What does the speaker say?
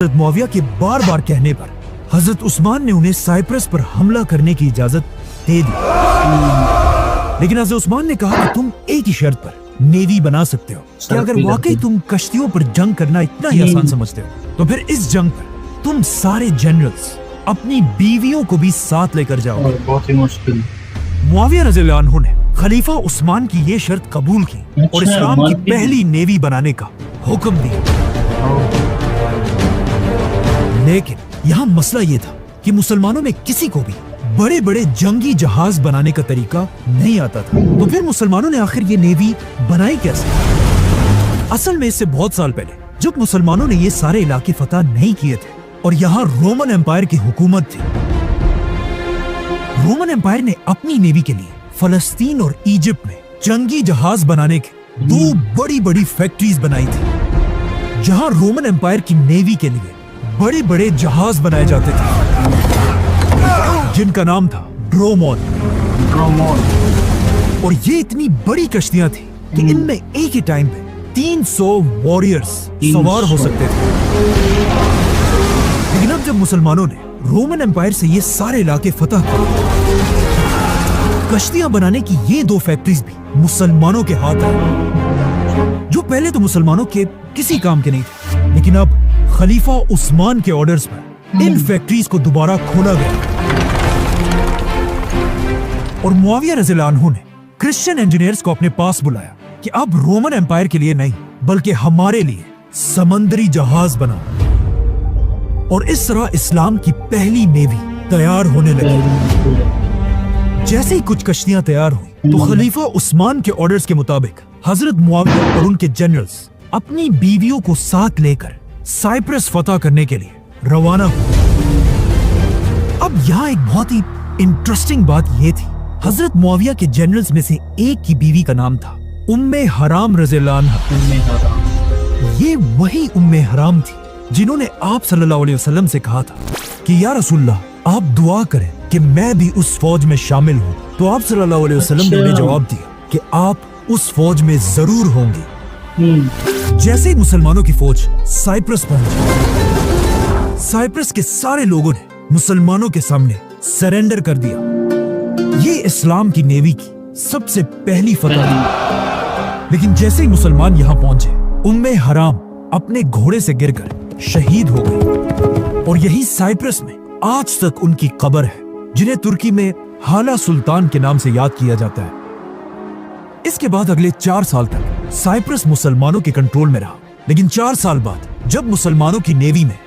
हज़रत मुआविया के बार बार कहने पर हजरत उस्मान ने उन्हें साइप्रस पर हमला करने की इजाजत दे दी, लेकिन हजरत उस्मान ने कहा कि तुम एक ही शर्त पर नेवी बना सकते हो कि अगर वाकई तुम कश्तियों पर जंग करना इतना ही आसान समझते हो तो फिर इस जंग पर तुम सारे जनरल्स अपनी बीवियों को भी साथ लेकर जाओ। बहुत ही मुश्किल। मुआविया रज़ियल्लाहु अन्हु ने खलीफा उस्मान की ये शर्त कबूल की और इस्लाम की पहली नेवी बनाने का हुक्म दिया। लेकिन यहाँ मसला ये था कि मुसलमानों में किसी को भी बड़े बड़े जंगी जहाज बनाने का तरीका नहीं आता था, तो फिर मुसलमानों ने आखिर ये नेवी बनाई कैसे? असल में इससे बहुत साल पहले जब मुसलमानों ने ये सारे इलाके फतह नहीं किए थे और यहाँ रोमन एम्पायर की हुकूमत थी, रोमन एम्पायर ने अपनी नेवी के लिए फलस्तीन और इजिप्ट में जंगी जहाज बनाने के 2 बड़ी बड़ी फैक्ट्रीज बनाई थी, जहां रोमन एम्पायर की नेवी के लिए बड़े बड़े जहाज बनाए जाते थे जिनका नाम था ड्रोमोन। और ये इतनी बड़ी कश्तियां थी कि इनमें एक ही टाइम पे 300 वॉरियर्स सवार हो सकते थे। लेकिन अब जब मुसलमानों ने रोमन एम्पायर से ये सारे इलाके फतह किए, कश्तियां बनाने की ये 2 फैक्ट्रीज भी मुसलमानों के हाथ आई, जो पहले तो मुसलमानों के किसी काम के नहीं थे, लेकिन अब खलीफा उस्मान के ऑर्डर्स पर इन फैक्ट्रीज को दोबारा खोला गया और मुआविया रज़ियल्लाहु अन्हु ने क्रिश्चियन इंजीनियर्स को अपने पास बुलाया कि अब रोमन एम्पायर के लिए नहीं बल्कि हमारे लिए समंदरी जहाज बनाओ। और इस तरह इस्लाम की पहली नेवी तैयार होने लगी। जैसे ही कुछ कश्तियां तैयार हुई तो खलीफा उस्मान के ऑर्डर्स के मुताबिक हजरत मुआविया और उनके जनरल्स अपनी बीवियों को साथ लेकर साइप्रस फतह करने के लिए रवाना हुए। अब यहाँ एक बहुत ही इंटरेस्टिंग बात यह थी, हजरत मुआविया के जनरल्स में से एक की बीवी का नाम था उम्मे हराम रज़ियल्लाहु अन्हा। ये वही उम्मे हराम थी जिन्होंने आप सल्लल्लाहु अलैहि वसल्लम से कहा था कि या रसूलल्लाह, आप दुआ करें कि मैं भी उस फौज में शामिल हूँ। तो आप सल्लल्लाहु अलैहि वसल्लम ने उन्हें जवाब दिया कि आप उस फौज में जरूर होंगे। जैसे ही मुसलमानों की फौज साइप्रस पहुंची, साइप्रस के सारे लोगों ने मुसलमानों के सामने सरेंडर कर दिया। ये इस्लाम की नेवी की सबसे पहली फतह थी। लेकिन जैसे ही मुसलमान यहाँ पहुंचे, उम्मे हराम अपने घोड़े से गिरकर शहीद हो गई और यही साइप्रस में आज तक उनकी कब्र है, जिन्हें तुर्की में हाला सुल्तान के नाम से याद किया जाता है। इसके बाद अगले 4 साल तक साइप्रस मुसलमानों के कंट्रोल में रहा, लेकिन 4 साल बाद जब मुसलमानों की नेवी में